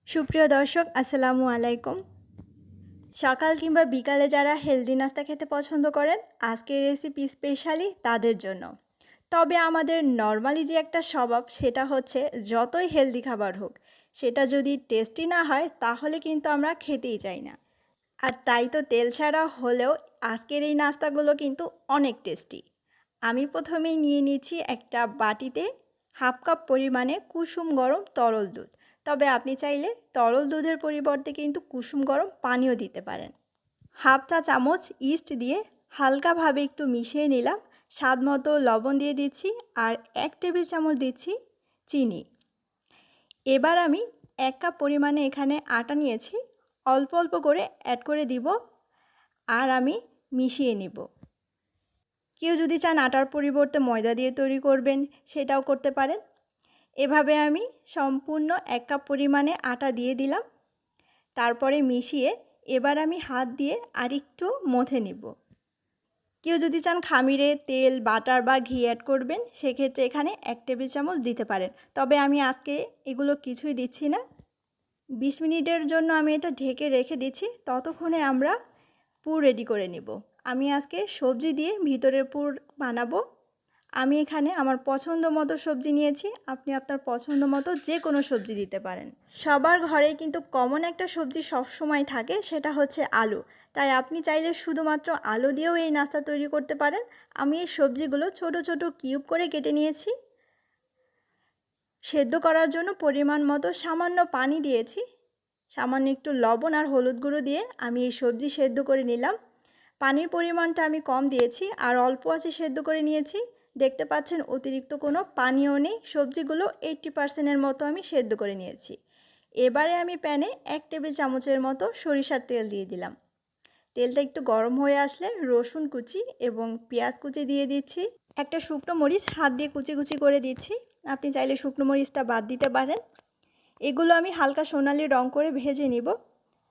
সুপ্রিয় দর্শক আসসালামু আলাইকুম। সকাল কিংবা বিকালে যারা হেলদি নাস্তা খেতে পছন্দ করেন, আজকের রেসিপি স্পেশালি তাদের জন্য। তবে আমাদের নর্মালি যে একটা স্বভাব, সেটা হচ্ছে যতই হেলদি খাবার হোক, সেটা যদি টেস্টি না হয় তাহলে কিন্তু আমরা খেতেই চাই না। আর তাই তো তেল ছাড়া হলেও আজকের এই নাস্তাগুলো কিন্তু অনেক টেস্টি। আমি প্রথমেই নিয়ে নিচ্ছি একটা বাটিতে হাফ কাপ পরিমাণে কুসুম গরম তরল দুধ। তবে আপনি চাইলে তরল দুধের পরিবর্তে কিন্তু কুসুম গরম পানিও দিতে পারেন। হাফ চা চামচ ইস্ট দিয়ে হালকাভাবে একটু মিশিয়ে নিলাম। স্বাদ মতো লবণ দিয়ে দিচ্ছি আর 1 টেবিল চামচ দিচ্ছি চিনি। এবার আমি 1 কাপ পরিমাণে এখানে আটা নিয়েছি, অল্প অল্প করে অ্যাড করে দিব আর আমি মিশিয়ে নিব। কেউ যদি চান আটার পরিবর্তে ময়দা দিয়ে তৈরি করবেন, সেটাও করতে পারেন। এভাবে আমি সম্পূর্ণ 1 কাপ পরিমাণে আটা দিয়ে দিলাম। তারপরে মিশিয়ে এবার আমি হাত দিয়ে আরেকটু মথে নিব। কেউ যদি চান খামিরে তেল, বাটার বা ঘি অ্যাড করবেন, সেক্ষেত্রে এখানে 1 টেবিল চামচ দিতে পারেন। তবে আমি আজকে এগুলো কিছুই দিচ্ছি না। 20 মিনিটের জন্য আমি এটা ঢেকে রেখে দিচ্ছি। ততক্ষণে আমরা পুর রেডি করে নিব। আমি আজকে সবজি দিয়ে ভিতরের পুর বানাবো। আমি এখানে আমার পছন্দ মতো সবজি নিয়েছি। আপনি আপনার পছন্দ মতো যে কোনো সবজি দিতে পারেন। সবার ঘরেই কিন্তু কমন একটা সবজি সবসময় থাকে, সেটা হচ্ছে আলু। তাই আপনি চাইলে শুধুমাত্র আলু দিয়েও এই নাস্তা তৈরি করতে পারেন। আমি এই সবজিগুলো ছোট ছোট কিউব করে কেটে নিয়েছি। সেদ্ধ করার জন্য পরিমাণ মতো সামান্য পানি দিয়েছি। সামান্য একটু লবণ আর হলুদ গুঁড়ো দিয়ে আমি এই সবজি সেদ্ধ করে নিলাম। পানির পরিমাণটা আমি কম দিয়েছি আর অল্প আঁচে সেদ্ধ করে নিয়েছি। দেখতে পাচ্ছেন অতিরিক্ত কোনো পানিও নেই। সবজিগুলো 80% মতো আমি সেদ্ধ করে নিয়েছি। এবারে আমি প্যানে 1 টেবিল চামচের মতো সরিষার তেল দিয়ে দিলাম। তেলটা একটু গরম হয়ে আসলে রসুন কুচি এবং পেঁয়াজ কুচি দিয়ে দিচ্ছি। একটা শুকনো মরিচ হাত দিয়ে কুচি কুচি করে দিচ্ছি। আপনি চাইলে শুকনো মরিচটা বাদ দিতে পারেন। এগুলো আমি হালকা সোনালি রং করে ভেজে নিব।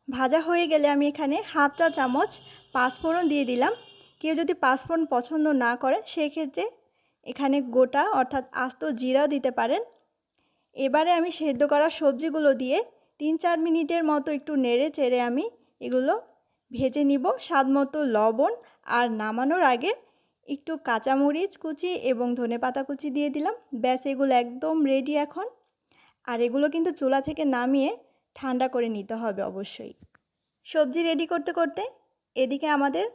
ভাজা হয়ে গেলে আমি এখানে হাফ চা চামচ পাঁচফোড়ন দিয়ে দিলাম। কেউ যদি পাঁচফোড়ন পছন্দ না করেন, সেক্ষেত্রে এখানে গোটা অর্থাৎ আস্ত জিরাও দিতে পারেন। এবারে আমি সেদ্ধ করা সবজিগুলো দিয়ে 3-4 মিনিটের মতো একটু নেড়ে চেড়ে আমি এগুলো ভেজে নিব। স্বাদ মতো লবণ আর নামানোর আগে একটু কাঁচামরিচ কুচি এবং ধনেপাতা কুচি দিয়ে দিলাম। ব্যাস, এগুলো একদম রেডি এখন। আর এগুলো কিন্তু চুলা থেকে নামিয়ে ঠান্ডা করে নিতে হবে অবশ্যই। সবজি রেডি করতে করতে এদিকে আমাদের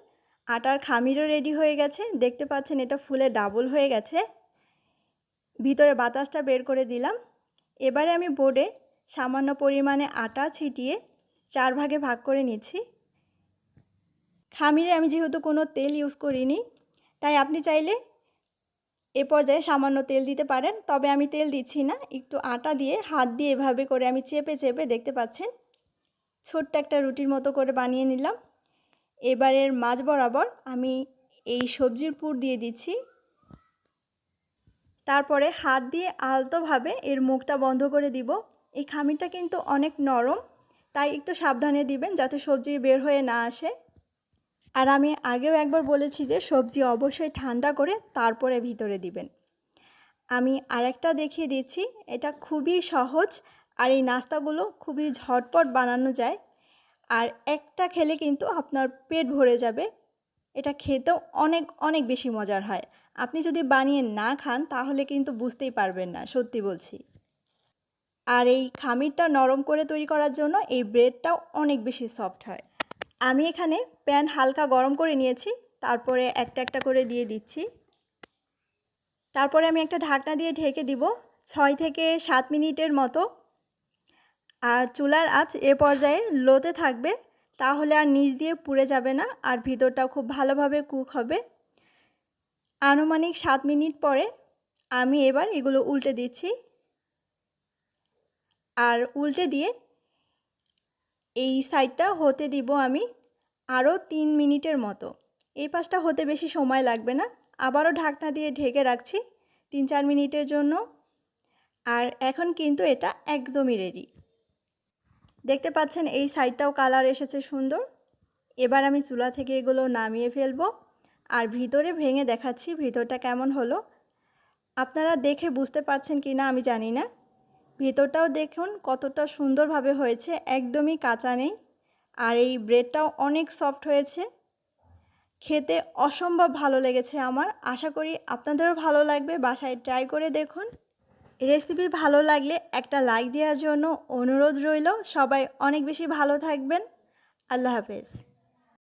আটার খামিরও রেডি হয়ে গেছে। দেখতে পাচ্ছেন এটা ফুলে ডাবল হয়ে গেছে। ভিতরে বাতাসটা বের করে দিলাম। এবারে আমি বোর্ডে সামান্য পরিমাণে আটা ছিটিয়ে 4 ভাগে ভাগ করে নিচ্ছি। খামিরে আমি যেহেতু কোনো তেল ইউজ করিনি, তাই আপনি চাইলে এ পর্যায়ে সামান্য তেল দিতে পারেন। তবে আমি তেল দিচ্ছি না। একটু আটা দিয়ে হাত দিয়ে এভাবে করে আমি চেপে চেপে, দেখতে পাচ্ছেন, ছোট্ট একটা রুটির মতো করে বানিয়ে নিলাম। এবারের মাঝ বরাবর আমি এই সবজির পুর দিয়ে দিচ্ছি। তারপরে হাত দিয়ে আলতোভাবে এর মুখটা বন্ধ করে দিব। এই খামিরটা কিন্তু অনেক নরম, তাই একটু সাবধানে দিবেন যাতে সবজি বের হয়ে না আসে। আর আমি আগেও একবার বলেছি যে সবজি অবশ্যই ঠান্ডা করে তারপরে ভিতরে দিবেন। আমি আরেকটা দেখিয়ে দিচ্ছি। এটা খুবই সহজ আর এই নাস্তাগুলো খুবই ঝটপট বানানো যায়। আর একটা খেলে কিন্তু আপনার পেট ভরে যাবে। এটা খেতেও অনেক অনেক বেশি মজার হয়। আপনি যদি বানিয়ে না খান তাহলে কিন্তু বুঝতেই পারবেন না, সত্যি বলছি। আর এই খামিরটা নরম করে তৈরি করার জন্য এই ব্রেডটাও অনেক বেশি সফট হয়। আমি এখানে প্যান হালকা গরম করে নিয়েছি। তারপরে একটা একটা করে দিয়ে দিচ্ছি। তারপরে আমি একটা ঢাকনা দিয়ে ঢেকে দিব 6 থেকে 7 মিনিটের মতো। আর চুলার আঁচ এ পর্যায়ে লোতে থাকবে, তাহলে আর নিচ দিয়ে পুড়ে যাবে না আর ভিতরটাও খুব ভালোভাবে কুক হবে। আনুমানিক 7 মিনিট পরে আমি এবার এগুলো উল্টে দিচ্ছি। আর উল্টে দিয়ে এই সাইডটা হতে দিব আমি আরও 3 মিনিটের মতো। এই পাশটা হতে বেশি সময় লাগবে না। আবারও ঢাকনা দিয়ে ঢেকে রাখছি 3-4 মিনিটের জন্য। আর এখন কিন্তু এটা একদমই রেডি। দেখতে পাচ্ছেন এই সাইডটাও কালার এসেছে সুন্দর। এবার আমি চুলা থেকে এগুলো নামিয়ে ফেলবো আর ভিতরে ভেঙে দেখাচ্ছি ভিতরটা কেমন হলো। আপনারা দেখে বুঝতে পারছেন কি না আমি জানি না। ভেতরটাও দেখুন কতটা সুন্দরভাবে হয়েছে, একদমই কাঁচা নেই। আর এই ব্রেডটাও অনেক সফট হয়েছে, খেতে অসম্ভব ভালো লেগেছে আমার। আশা করি আপনাদেরও ভালো লাগবে, বাসায় ট্রাই করে দেখুন। রেসিপি ভালো লাগলে একটা লাইক দেওয়ার জন্য অনুরোধ রইল। সবাই অনেক বেশি ভালো থাকবেন। আল্লাহ হাফেজ।